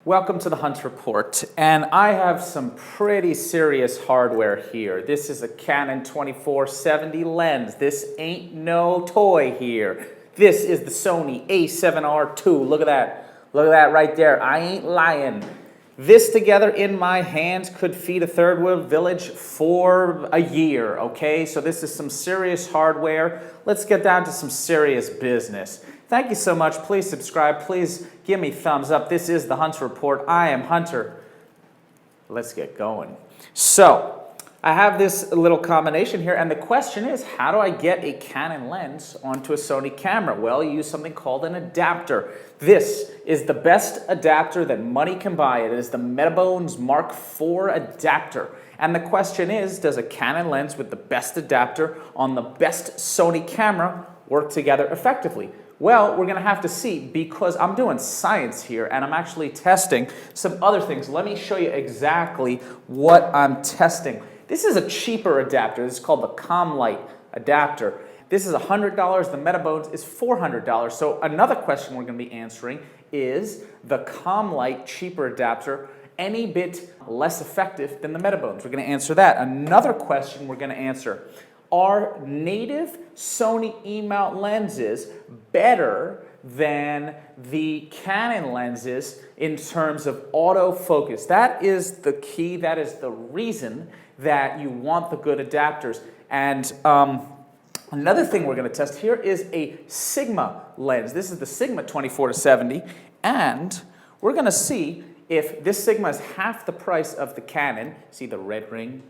Welcome to the Hunt Report, and I have some pretty serious hardware here. This is a Canon 24-70 lens. This ain't no toy here. This is the Sony a7rii. Look at that. Look at that right there. I ain't lying. This together in my hands could feed a third world village for a year, okay? So this is some serious hardware. Let's get down to some serious business. Thank you so much. Please subscribe. Please give me thumbs up. This is the Hunter Report. I am Hunter. Let's get going. So, I have this little combination here, and the question is, how do I get a Canon lens onto a Sony camera? Well, you use something called an adapter. This is the best adapter that money can buy. It is the METABONES Mark IV adapter. And the question is, does a Canon lens with the best adapter on the best Sony camera work together effectively? Well, we're going to have to see, because I'm doing science here and I'm actually testing some other things. Let me show you exactly what I'm testing. This is a cheaper adapter. This is called the ComLite adapter. This is $100. The METABONES is $400. So another question we're going to be answering is the ComLite cheaper adapter any bit less effective than the METABONES? We're going to answer that. Another question we're going to answer: are native Sony E-mount lenses better than the Canon lenses in terms of autofocus? That is the key. That is the reason that you want the good adapters. And another thing we're going to test here is a Sigma lens. This is the Sigma 24-70, and we're going to see if this Sigma is half the price of the Canon. See the red ring?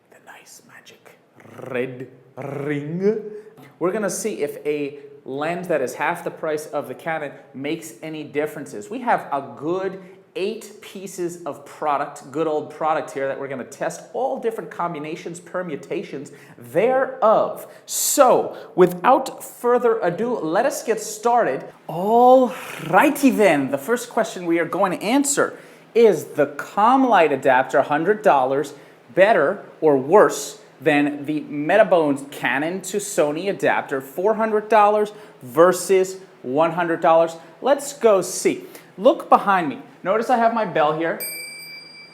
The nice magic red ring. We're going to see if a lens that is half the price of the Canon makes any differences. We have a good 8 pieces of product, good old product here, that we're going to test all different combinations, permutations thereof. So, without further ado, let us get started. Alrighty then, the first question we are going to answer is the ComLite adapter, $100, better or worse than the METABONES Canon to Sony adapter, $400 versus $100? Let's go see. Look behind me. Notice I have my bell here.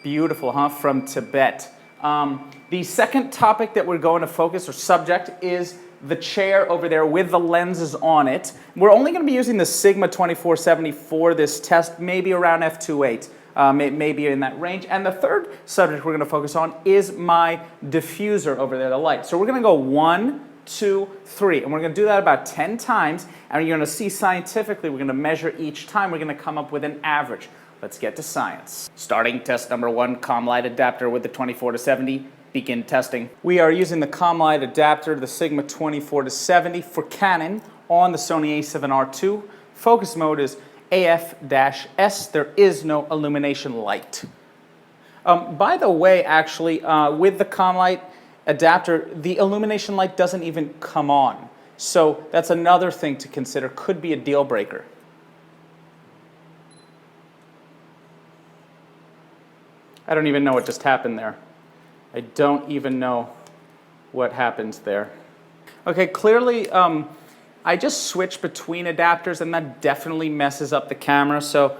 Beautiful, huh? From Tibet. The second topic that we're going to focus, or subject, is the chair over there with the lenses on it. We're only going to be using the Sigma 24-70 for this test, maybe around f2.8. Maybe in that range. And the third subject we're going to focus on is my diffuser over there, the light. So we're going to go 1, 2, 3, and we're going to do that about 10 times, and you're going to see scientifically, we're going to measure each time, we're going to come up with an average. Let's get to science. Starting test number 1, ComLite adapter with the 24-70. Begin testing. We are using the ComLite adapter, the Sigma 24-70 for Canon on the Sony a7rii. Focus mode is AF-S. There is no illumination light. By the way, actually, with the ComLite adapter, the illumination light doesn't even come on. So that's another thing to consider. Could be a deal breaker. I don't even know what just happened there. I don't even know what happened there. Okay, clearly I just switched between adapters, and that definitely messes up the camera. So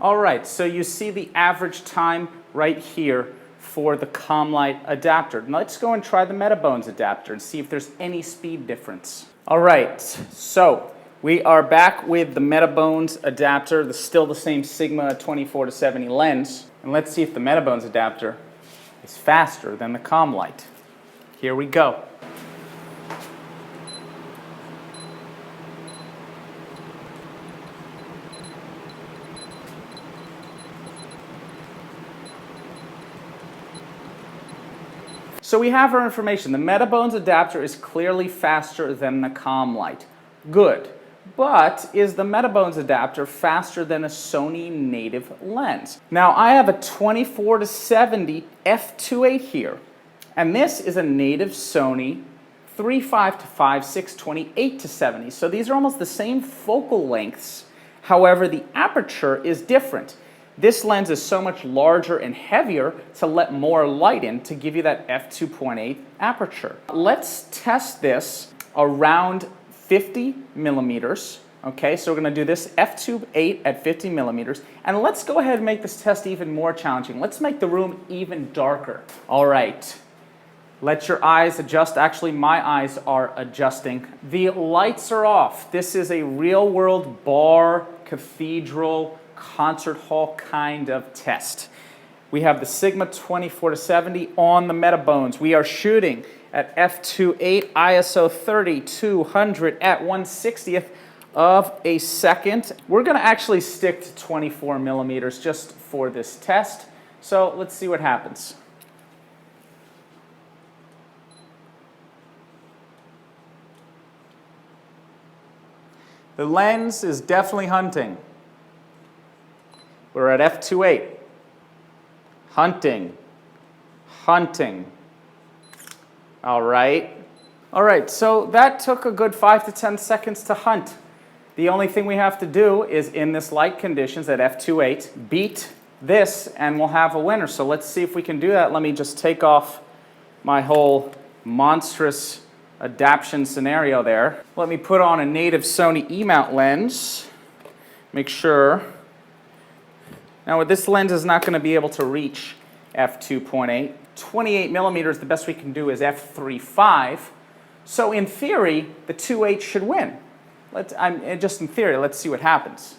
all right, so you see the average time right here for the ComLite adapter. Now let's go and try the METABONES adapter and see if there's any speed difference. All right, so we are back with the METABONES adapter, still the same Sigma 24-70 lens. And let's see if the METABONES adapter is faster than the ComLite. Here we go. So we have our information. The METABONES adapter is clearly faster than the ComLite. Good. But is the METABONES adapter faster than a Sony native lens? Now I have a 24-70 f2.8 here, and this is a native Sony 3.5 to 5.6 28-70. So these are almost the same focal lengths. However, the aperture is different. This lens is so much larger and heavier to let more light in to give you that f2.8 aperture. Let's test this around 50 millimeters. Okay, so we're going to do this f2.8 at 50 millimeters, and let's go ahead and make this test even more challenging. Let's make the room even darker. All right, let your eyes adjust. Actually, my eyes are adjusting. The lights are off. This is a real-world bar, cathedral, concert hall kind of test. We have the Sigma 24-70 on the METABONES. We are shooting at f2.8 ISO 3200 at 1/60th of a second. We're going to actually stick to 24 millimeters just for this test. So let's see what happens. The lens is definitely hunting. We're at f2.8. Hunting. Hunting. All right. All right, so that took a good 5 to 10 seconds to hunt. The only thing we have to do is, in this light conditions at f2.8, beat this and we'll have a winner. So let's see if we can do that. Let me just take off my whole monstrous adaptation scenario there. Let me put on a native Sony E-mount lens. Make sure. Now this lens is not going to be able to reach f2.8. 28 millimeters, the best we can do is f3.5. So in theory, the 2.8 should win. Just in theory, let's see what happens.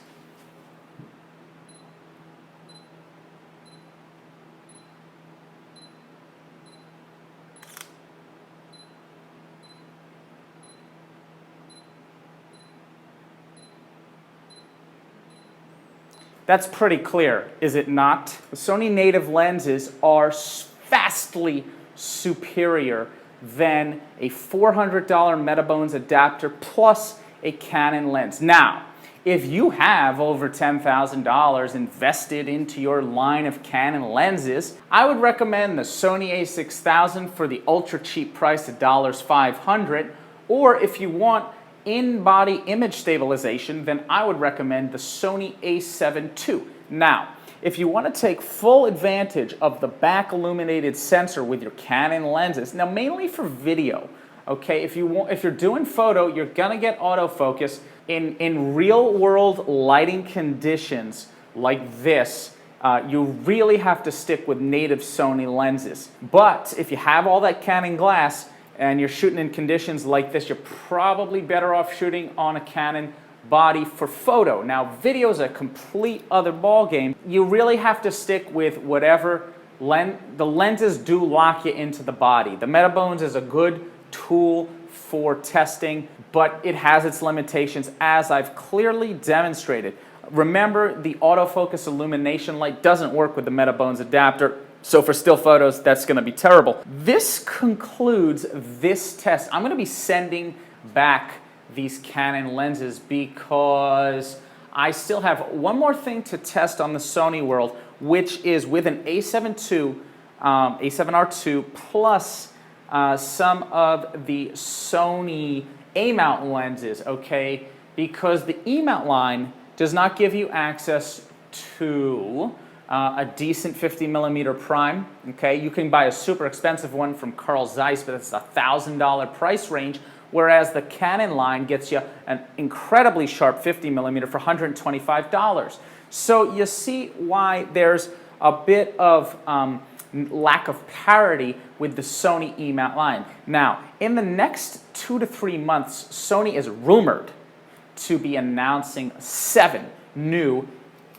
That's pretty clear, is it not? The Sony native lenses are vastly superior than a $400 METABONES adapter plus a Canon lens. Now, if you have over $10,000 invested into your line of Canon lenses, I would recommend the Sony a6000 for the ultra cheap price of $500, or if you want in-body image stabilization, then I would recommend the Sony a7 II. Now, if you want to take full advantage of the back illuminated sensor with your Canon lenses, now mainly for video, okay, if you're doing photo, you're gonna get autofocus. In real world lighting conditions like this, you really have to stick with native Sony lenses. But if you have all that Canon glass and you're shooting in conditions like this, you're probably better off shooting on a Canon body for photo. Now, video is a complete other ball game. You really have to stick with whatever the lenses do lock you into the body. The METABONES is a good tool for testing, but it has its limitations, as I've clearly demonstrated. Remember, the autofocus illumination light doesn't work with the METABONES adapter, so for still photos, that's going to be terrible. This concludes this test. I'm going to be sending back these Canon lenses because I still have one more thing to test on the Sony world, which is with an a7 II, a7R II plus some of the Sony A-mount lenses, okay? Because the E-mount line does not give you access to a decent 50 millimeter prime, okay? You can buy a super expensive one from Carl Zeiss, but it's a $1,000 price range, whereas the Canon line gets you an incredibly sharp 50 millimeter for $125. So you see why there's a bit of lack of parity with the Sony E-mount line. Now, in the next 2 to 3 months, Sony is rumored to be announcing 7 new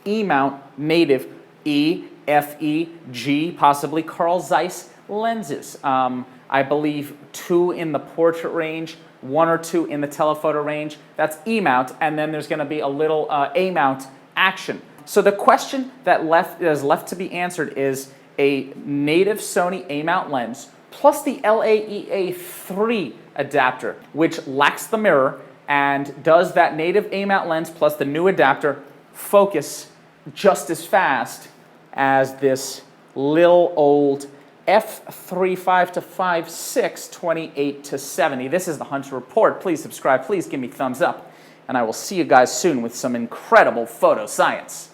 E-mount native E, FE, G, possibly Carl Zeiss lenses. I believe 2 in the portrait range, 1 or 2 in the telephoto range. That's E-mount, and then there's going to be a little A-mount action. So the question that is left to be answered is a native Sony A-mount lens plus the LAEA3 adapter, which lacks the mirror and does that native A-mount lens plus the new adapter focus just as fast as this little old f3.5 to 5.6 28 to 70. This is the Hunter Report. Please subscribe. Please give me thumbs up. And I will see you guys soon with some incredible photo science.